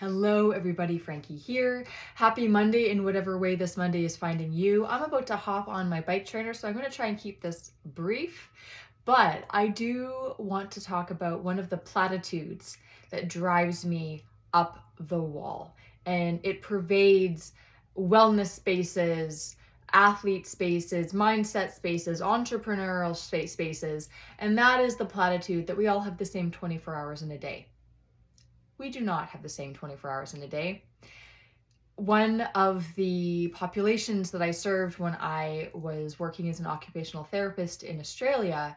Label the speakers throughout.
Speaker 1: Hello everybody, Frankie here. Happy Monday in whatever way this Monday is finding you. I'm about to hop on my bike trainer, so I'm going to try and keep this brief, but I do want to talk about one of the platitudes that drives me up the wall, and it pervades wellness spaces, athlete spaces, mindset spaces, entrepreneurial spaces, and that is the platitude that we all have the same 24 hours in a day. We do not have the same 24 hours in a day. One of the populations that I served when I was working as an occupational therapist in Australia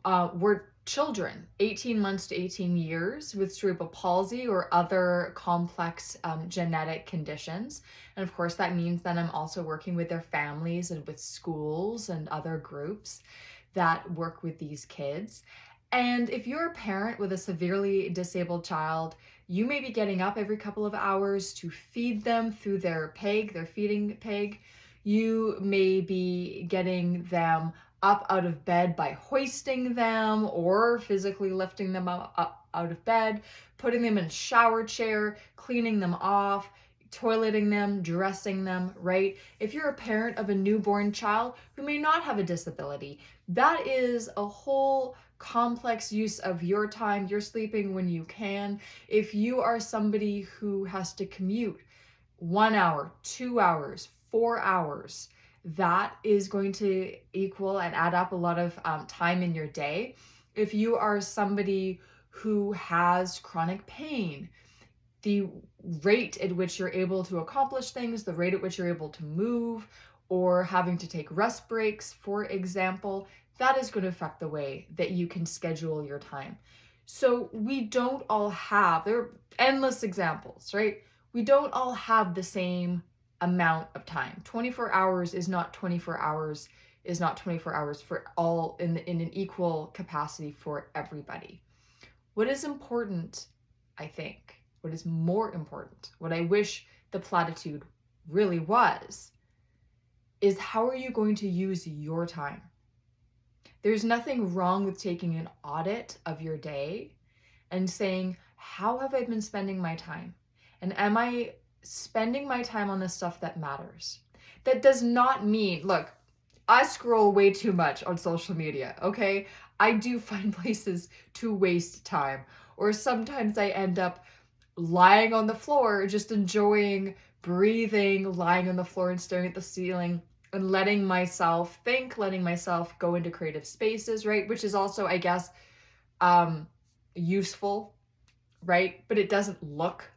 Speaker 1: were children, 18 months to 18 years, with cerebral palsy or other complex genetic conditions. And of course, that means that I'm also working with their families and with schools and other groups that work with these kids. And if you're a parent with a severely disabled child, you may be getting up every couple of hours to feed them through their peg, their feeding peg. You may be getting them up out of bed by hoisting them or physically lifting them up out of bed, putting them in a shower chair, cleaning them off, toileting them, dressing them, right? If you're a parent of a newborn child who may not have a disability, that is a whole complex use of your time. You're sleeping when you can. If you are somebody who has to commute 1 hour, 2 hours, 4 hours, that is going to equal and add up a lot of time in your day. If you are somebody who has chronic pain, the rate at which you're able to accomplish things, the rate at which you're able to move, or having to take rest breaks, for example, that is going to affect the way that you can schedule your time. So we don't all have, there are endless examples, right? We don't all have the same amount of time. 24 hours is not 24 hours, is not 24 hours for all in an equal capacity for everybody. What is important, I think, what is more important, what I wish the platitude really was, is how are you going to use your time? There's nothing wrong with taking an audit of your day and saying, how have I been spending my time? And am I spending my time on the stuff that matters? That does not mean, look, I scroll way too much on social media, okay? I do find places to waste time. Or sometimes I end up lying on the floor, just enjoying breathing, lying on the floor and staring at the ceiling and letting myself think, letting myself go into creative spaces, right? Which is also, I guess, useful, right? But it doesn't look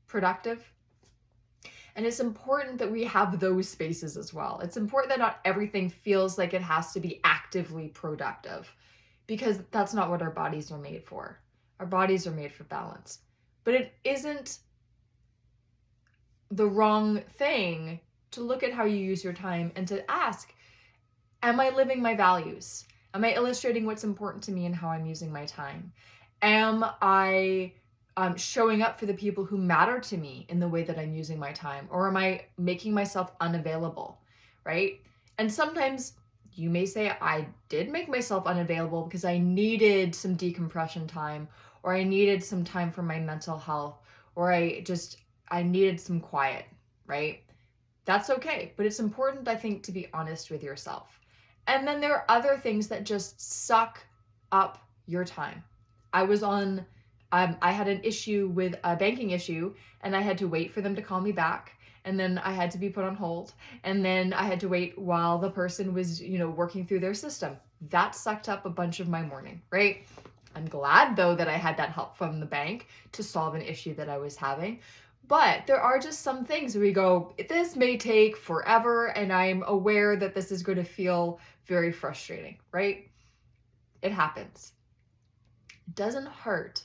Speaker 1: productive. And it's important that we have those spaces as well. It's important that not everything feels like it has to be actively productive, because that's not what our bodies are made for. Our bodies are made for balance. But it isn't the wrong thing to look at how you use your time and to ask, am I living my values? Am I illustrating what's important to me and how I'm using my time? Am I showing up for the people who matter to me in the way that I'm using my time? Or am I making myself unavailable, right? And sometimes you may say, I did make myself unavailable because I needed some decompression time, or I needed some time for my mental health, or I needed some quiet, right? That's okay. But it's important, I think, to be honest with yourself. And then there are other things that just suck up your time. I had an issue with a banking issue, and I had to wait for them to call me back. And then I had to be put on hold. And then I had to wait while the person was, working through their system. That sucked up a bunch of my morning, right? I'm glad, though, that I had that help from the bank to solve an issue that I was having. But there are just some things where we go, this may take forever, and I'm aware that this is going to feel very frustrating, right? It happens. It doesn't hurt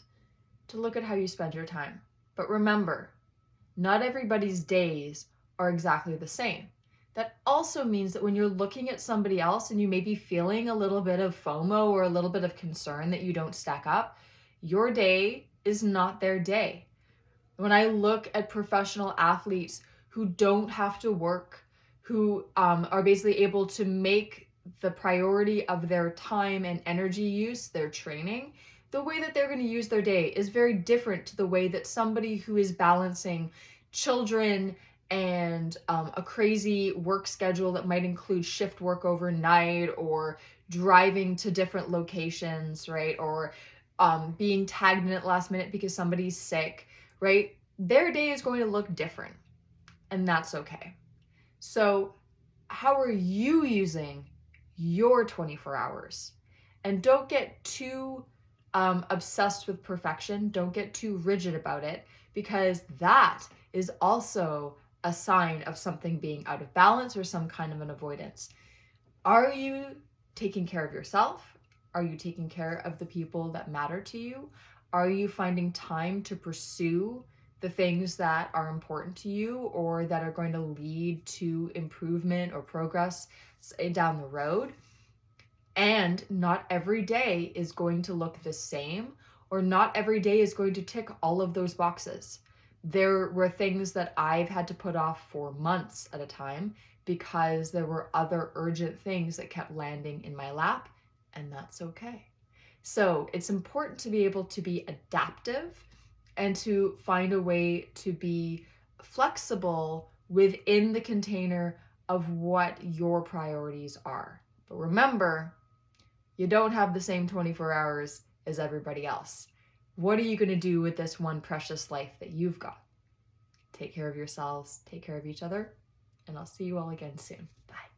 Speaker 1: to look at how you spend your time. But remember, not everybody's days are exactly the same. That also means that when you're looking at somebody else and you may be feeling a little bit of FOMO or a little bit of concern that you don't stack up, your day is not their day. When I look at professional athletes who don't have to work, who are basically able to make the priority of their time and energy use their training, the way that they're going to use their day is very different to the way that somebody who is balancing children and a crazy work schedule that might include shift work overnight or driving to different locations, right? Or being tagged in at last minute because somebody's sick, right? Their day is going to look different, and that's okay. So, how are you using your 24 hours? And don't get too obsessed with perfection. Don't get too rigid about it, because that is also a sign of something being out of balance or some kind of an avoidance. Are you taking care of yourself? Are you taking care of the people that matter to you? Are you finding time to pursue the things that are important to you or that are going to lead to improvement or progress down the road? And not every day is going to look the same, or not every day is going to tick all of those boxes. There were things that I've had to put off for months at a time because there were other urgent things that kept landing in my lap, and that's okay. So it's important to be able to be adaptive and to find a way to be flexible within the container of what your priorities are. But remember, you don't have the same 24 hours as everybody else. What are you going to do with this one precious life that you've got? Take care of yourselves, take care of each other, and I'll see you all again soon. Bye.